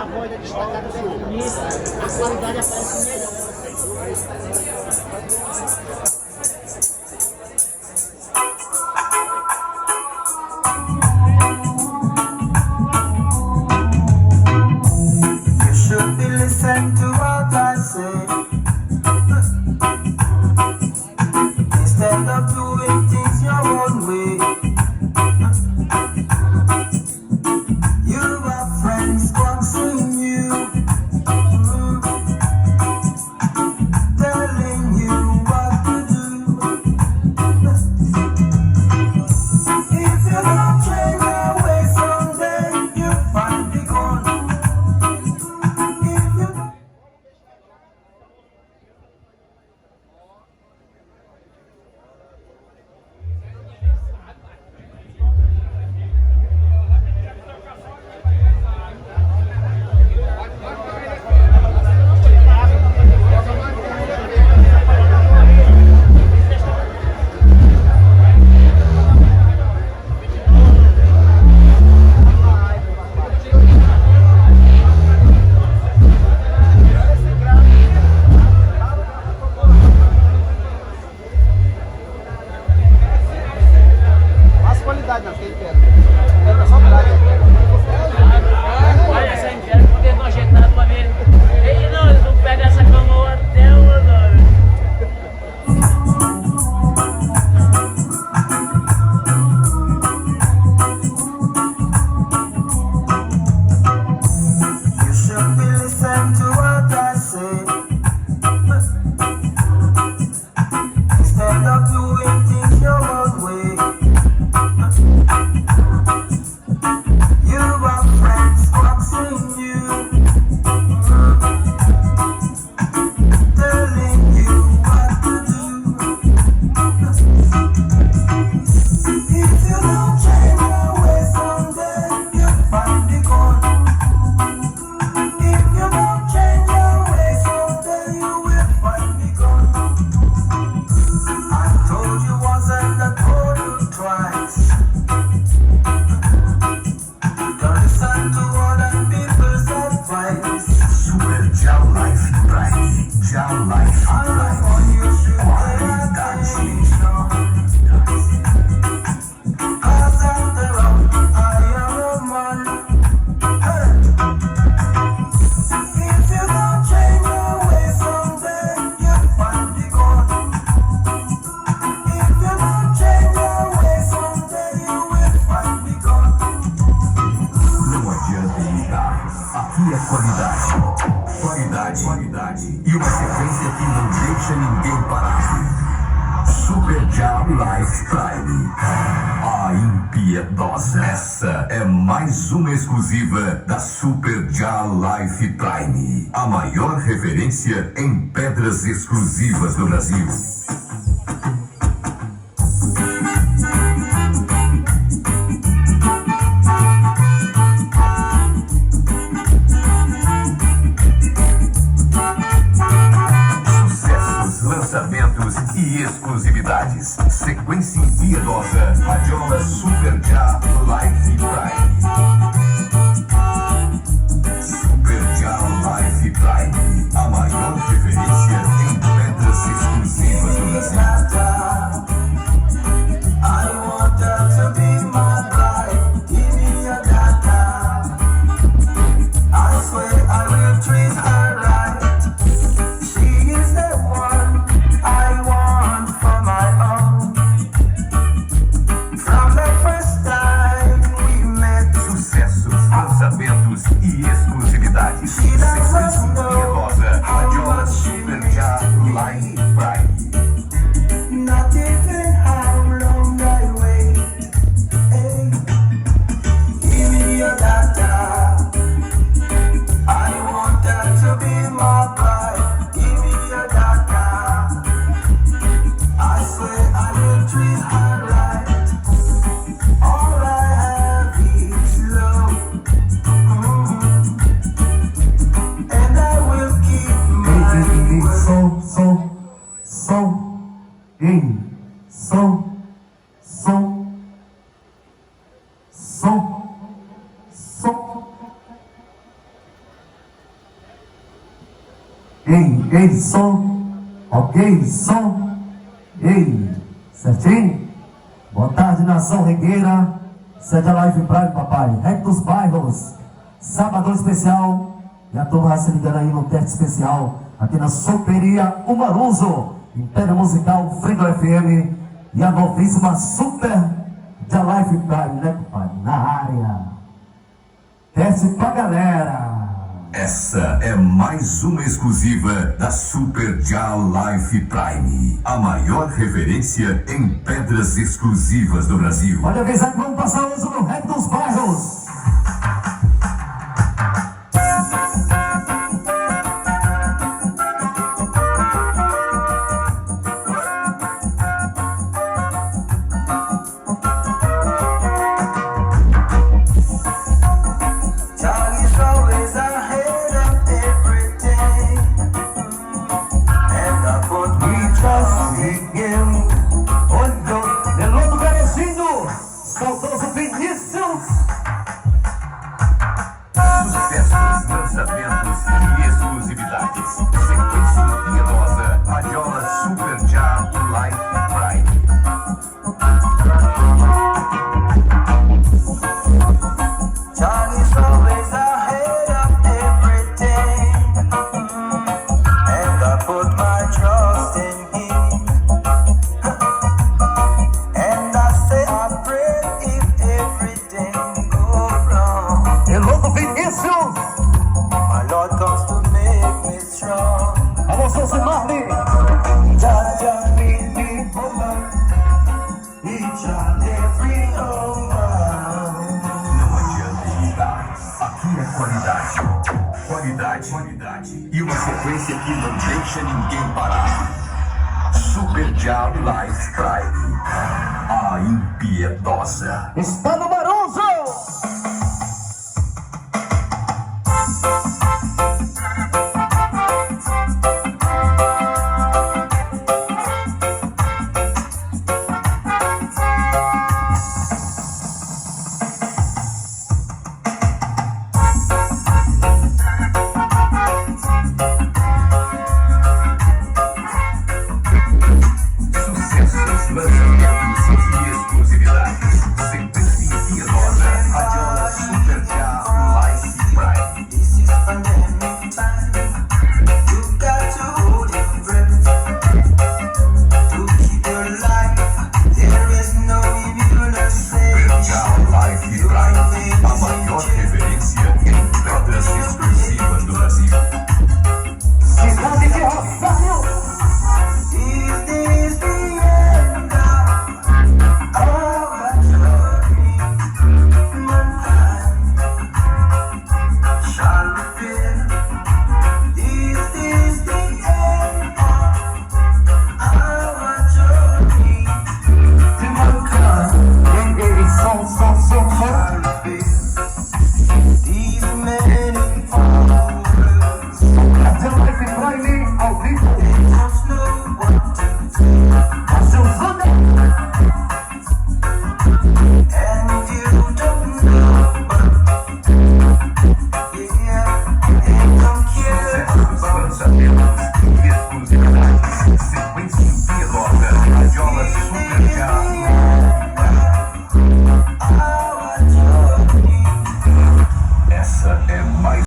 A borda destacada da bonita, a qualidade aparece melhor. You should be listening to what I say. Instead of doing things your own way. You have friends watching you, telling you what to do. If you don't change your way someday, you'll find the gone. If you don't qualidade, não, quem quer. É só qualidade. Olha essa inferno, porque não ajeitado pra ver. Ei, não, eles vão pegar essa cama até o nome. You should be listening to what I say. Instead of doing things your own way. You have friends watching you, telling you what to do. If you don't change your way someday, you'll find the gone. If you don't change your way someday, you will find the gone. I told you once and I told you twice. Don't listen to other people's advice. Super JAH Life Prime. JAH Life I Prime. know you should pay Qualidade. attention. Cause after all, I am a man. Hey. If you don't change your way someday, you'll find the gone. If you don't change your way someday, you will find the gone. Não adianta imitar. Aqui é qualidade. Qualidade. E uma sequência que não deixa ninguém parar. Super JAH Life Prime. A impiedosa. Essa é mais uma exclusiva da Super JAH Life Prime. A maior referência em pedras exclusivas do Brasil. Sucessos, lançamentos e exclusividades. Sequência impiedosa. Radiola Super JAH Life Prime. Super JAH Life Prime. A maior referência em pedras exclusivas do Brasil. I want her to be my bride. Give me your data. I swear I will treat her right. She is the one I want for my own. From the first time we met, Sucessos, lançamentos e exclusividades. she Sequência doesn't know impiedosa. how Radiola much she Super means JAH to me. Life Prime. Not even how long I wait. Hey, give me your data. I want her to be my bride. Give me your data. I swear I will treat her right. Alright. Ei, som. Ok, som. Ei, certinho? Boa tarde, nação regueira. Sede a Live Prime, papai. Rec dos bairros. Sabadão especial. E a turma vai se ligando aí no teste especial. Aqui na Superia Umaruzo. Império Musical, Freedom FM. E a novíssima Super de Live Prime, né, papai? Na área. Teste pra galera. Essa é mais uma exclusiva da Super JAH Life Prime, a maior referência em pedras exclusivas do Brasil. Pode avisar que vamos passar hoje no Rec dos Bairros. Charlie's always ahead of everything, and I put we trust in him. Olha, Eloto Garecindo, saudoso Vinícius. Sucessos, lançamentos e exclusividades. Sequência impiedosa, Radiola Super JAH Life Prime. Charlie's always ahead of everything, and I put my trust in him. And I say I pray if everything goes wrong, Eloto Vinícius. my Lord comes to make me strong. Alô, Souza Marley. Jah lead me forward, each and every hour. Não adianta imitar. Aqui é qualidade. Qualidade. E uma sequência que não deixa ninguém parar. Super JAH Life Prime. A impiedosa. Está no barulho.